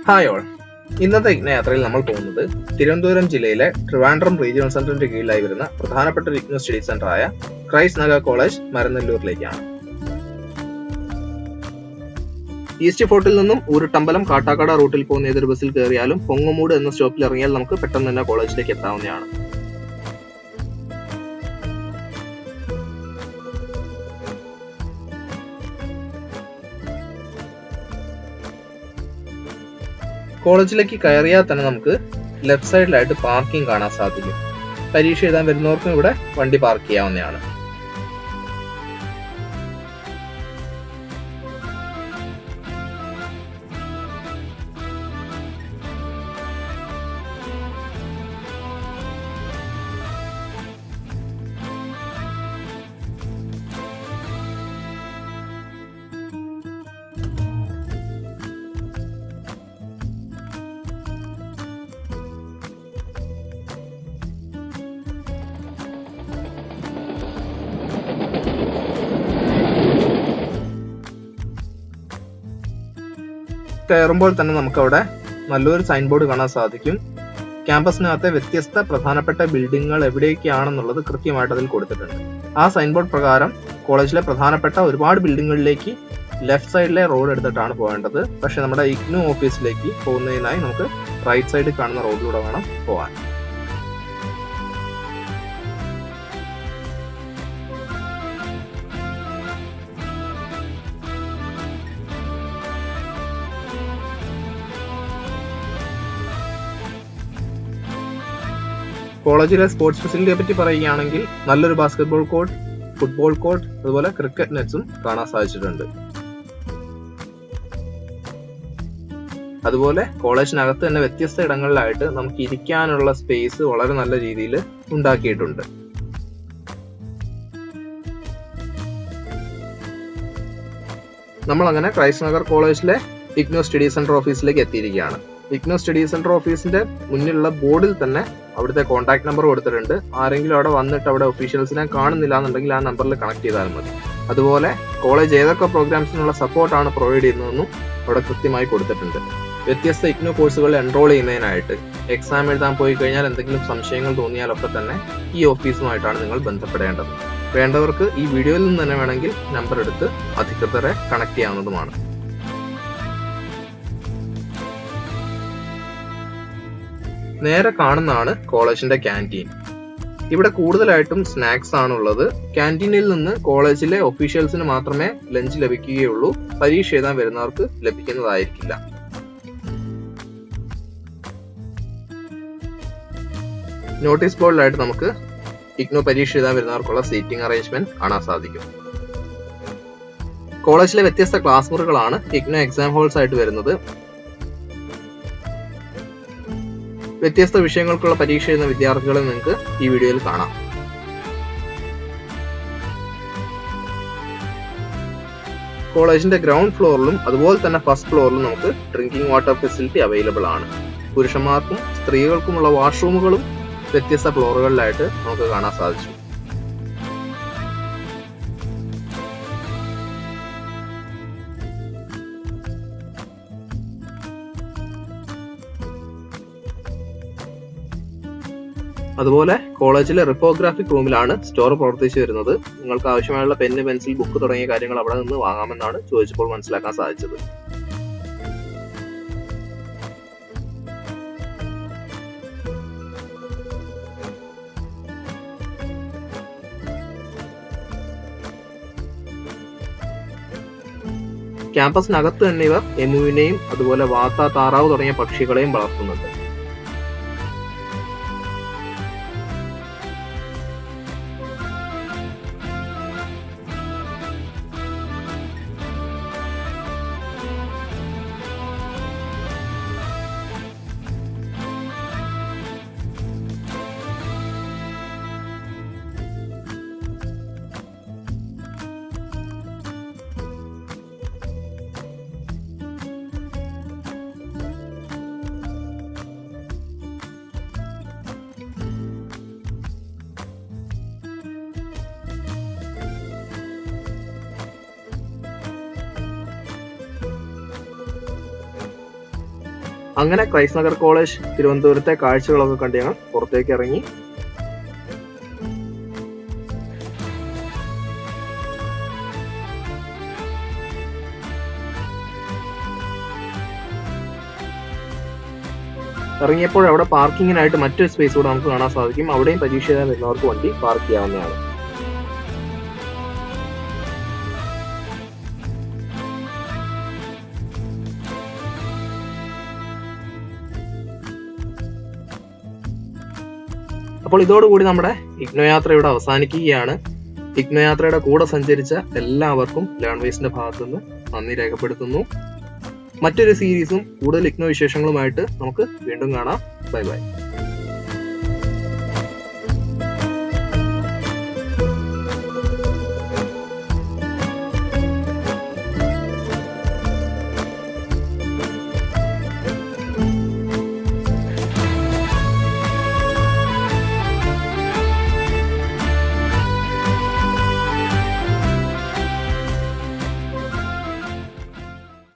Hi all. ഇന്നത്തെ യാത്രയിൽ നമ്മൾ പോകുന്നത് തിരുവനന്തപുരം ജില്ലയിലെ ട്രിവാൻഡ്രം റീജിയണൽ സെന്ററിന്റെ കീഴിലായി വരുന്ന പ്രധാനപ്പെട്ട ഒരു ഇഗ്നോ സ്റ്റഡി സെന്ററായ ക്രൈസ്റ്റ് നഗർ കോളേജ് മരനെല്ലൂരിലേക്കാണ്. ഈസ്റ്റ് ഫോർട്ടിൽ നിന്നും ഊരുട്ടമ്പലം കാട്ടാക്കട റൂട്ടിൽ പോകുന്ന ഏതൊരു ബസ്സിൽ കയറിയാലും പൊങ്ങമൂട് എന്ന സ്റ്റോപ്പിൽ ഇറങ്ങിയാൽ നമുക്ക് പെട്ടെന്ന് തന്നെ കോളേജിലേക്ക് എത്താവുന്നതാണ്. കോളേജിലേക്ക് കയറിയാൽ തന്നെ നമുക്ക് ലെഫ്റ്റ് സൈഡിലായിട്ട് പാർക്കിംഗ് കാണാൻ സാധിക്കും. പരീക്ഷ എഴുതാൻ വരുന്നവർക്കും ഇവിടെ വണ്ടി പാർക്ക് ചെയ്യാവുന്നതാണ്. കയറുമ്പോൾ തന്നെ നമുക്കവിടെ നല്ലൊരു സൈൻ ബോർഡ് കാണാൻ സാധിക്കും. ക്യാമ്പസിനകത്തെ വ്യത്യസ്ത പ്രധാനപ്പെട്ട ബിൽഡിങ്ങുകൾ എവിടെയൊക്കെയാണെന്നുള്ളത് കൃത്യമായിട്ട് അതിൽ കൊടുത്തിട്ടുണ്ട്. ആ സൈൻ ബോർഡ് പ്രകാരം കോളേജിലെ പ്രധാനപ്പെട്ട ഒരുപാട് ബിൽഡിങ്ങുകളിലേക്ക് ലെഫ്റ്റ് സൈഡിലെ റോഡ് എടുത്തിട്ടാണ് പോകേണ്ടത്. പക്ഷെ നമ്മുടെ ഇഗ്നോ ഓഫീസിലേക്ക് പോകുന്നതിനായി നമുക്ക് റൈറ്റ് സൈഡിൽ കാണുന്ന റോഡിലൂടെ വേണം പോകാൻ. കോളേജിലെ സ്പോർട്സ് ഫെസിലിറ്റിയെ പറ്റി പറയുകയാണെങ്കിൽ നല്ലൊരു ബാസ്കറ്റ്ബോൾ കോർട്ട്, ഫുട്ബോൾ കോർട്ട്, അതുപോലെ ക്രിക്കറ്റ് നെറ്റ്സും കാണാൻ സാധിച്ചിട്ടുണ്ട്. അതുപോലെ കോളേജിനകത്ത് തന്നെ വ്യത്യസ്ത ഇടങ്ങളിലായിട്ട് നമുക്ക് ഇരിക്കാനുള്ള സ്പേസ് വളരെ നല്ല രീതിയിൽ ഉണ്ടാക്കിയിട്ടുണ്ട്. നമ്മൾ അങ്ങനെ ക്രൈസ്റ്റ് നഗർ കോളേജിലെ ഇഗ്നോ സ്റ്റഡി സെന്റർ ഓഫീസിലേക്ക് എത്തിയിരിക്കുകയാണ്. ഇഗ്നോ സ്റ്റഡി സെന്റർ ഓഫീസിന്റെ മുന്നിലുള്ള ബോർഡിൽ തന്നെ അവിടുത്തെ കോൺടാക്ട് നമ്പർ കൊടുത്തിട്ടുണ്ട്. ആരെങ്കിലും അവിടെ വന്നിട്ട് അവിടെ ഒഫീഷ്യൽസിനെ കാണുന്നില്ല എന്നുണ്ടെങ്കിൽ ആ നമ്പറിൽ കണക്ട് ചെയ്താൽ മതി. അതുപോലെ കോളേജ് ഏതൊക്കെ പ്രോഗ്രാംസിനുള്ള സപ്പോർട്ടാണ് പ്രൊവൈഡ് ചെയ്യുന്നതെന്നും അവിടെ കൃത്യമായി കൊടുത്തിട്ടുണ്ട്. വ്യത്യസ്ത ഇഗ്നോ കോഴ്സുകളിൽ എൻറോൾ ചെയ്യുന്നതിനായിട്ട് എക്സാം എഴുതാൻ പോയി കഴിഞ്ഞാൽ എന്തെങ്കിലും സംശയങ്ങൾ തോന്നിയാലൊക്കെ തന്നെ ഈ ഓഫീസുമായിട്ടാണ് നിങ്ങൾ ബന്ധപ്പെടേണ്ടത്. വേണ്ടവർക്ക് ഈ വീഡിയോയിൽ നിന്ന് തന്നെ വേണമെങ്കിൽ നമ്പർ എടുത്ത് അധികൃതരെ കണക്ട് ചെയ്യാവുന്നതുമാണ്. നേരെ കാണുന്നതാണ് കോളേജിന്റെ ക്യാൻറ്റീൻ. ഇവിടെ കൂടുതലായിട്ടും സ്നാക്സ് ആണുള്ളത്. ക്യാൻറ്റീനിൽ നിന്ന് കോളേജിലെ ഒഫീഷ്യൽസിന് മാത്രമേ ലഞ്ച് ലഭിക്കുകയുള്ളൂ. പരീക്ഷ എഴുതാൻ വരുന്നവർക്ക് ലഭിക്കുന്നതായിരിക്കില്ല. നോട്ടീസ് ബോർഡിലായിട്ട് നമുക്ക് ഇഗ്നോ പരീക്ഷ എഴുതാൻ വരുന്നവർക്കുള്ള സീറ്റിംഗ് അറേഞ്ച്മെന്റ് കാണാൻ സാധിക്കും. കോളേജിലെ വ്യത്യസ്ത ക്ലാസ് മുറികളാണ് ഇഗ്നോ എക്സാം ഹോൾസ് ആയിട്ട് വരുന്നത്. വ്യത്യസ്ത വിഷയങ്ങൾക്കുള്ള പരീക്ഷ എഴുതുന്ന വിദ്യാർത്ഥികളെ നിങ്ങൾക്ക് ഈ വീഡിയോയിൽ കാണാം. കോളേജിന്റെ ഗ്രൗണ്ട് ഫ്ലോറിലും അതുപോലെ തന്നെ ഫസ്റ്റ് ഫ്ലോറിലും നമുക്ക് ഡ്രിങ്കിംഗ് വാട്ടർ ഫെസിലിറ്റി അവൈലബിൾ ആണ്. പുരുഷന്മാർക്കും സ്ത്രീകൾക്കുമുള്ള വാഷ്റൂമുകളും വ്യത്യസ്ത ഫ്ലോറുകളിലായിട്ട് നമുക്ക് കാണാൻ സാധിച്ചു. അതുപോലെ കോളേജിലെ റിപ്പോഗ്രാഫിക് റൂമിലാണ് സ്റ്റോർ പ്രവർത്തിച്ചു വരുന്നത്. നിങ്ങൾക്ക് ആവശ്യമായുള്ള പെന്ന്, പെൻസിൽ, ബുക്ക് തുടങ്ങിയ കാര്യങ്ങൾ അവിടെ നിന്ന് വാങ്ങാമെന്നാണ് ചോദിച്ചപ്പോൾ മനസ്സിലാക്കാൻ സാധിച്ചത്. ക്യാമ്പസിനകത്ത് തന്നെ ഇവർ എമുവിനെയും അതുപോലെ വാത്ത, താറാവ് തുടങ്ങിയ പക്ഷികളെയും വളർത്തുന്നുണ്ട്. അങ്ങനെ ക്രൈസ്റ്റ് നഗർ കോളേജ് തിരുവനന്തപുരത്തെ കാഴ്ചകളൊക്കെ കണ്ട് ഞങ്ങൾ പുറത്തേക്ക് ഇറങ്ങി. ഇറങ്ങിയപ്പോൾ അവിടെ പാർക്കിങ്ങിനായിട്ട് മറ്റൊരു സ്പേസ് കൂടെ നമുക്ക് കാണാൻ സാധിക്കും. അവിടെയും പരീക്ഷ എഴുതാൻ വരുന്നവർക്ക് വണ്ടി പാർക്ക് ചെയ്യാവുന്നതാണ്. അപ്പോൾ ഇതോടുകൂടി നമ്മുടെ ഇഗ്നോ യാത്ര ഇവിടെ അവസാനിക്കുകയാണ്. ഇഗ്നോ യാത്രയുടെ കൂടെ സഞ്ചരിച്ച എല്ലാവർക്കും ലേൺവേസിന്റെ ഭാഗത്തുനിന്ന് നന്ദി രേഖപ്പെടുത്തുന്നു. മറ്റൊരു സീരീസും കൂടുതൽ ഇഗ്നോ വിശേഷങ്ങളുമായിട്ട് നമുക്ക് വീണ്ടും കാണാം. Bye bye.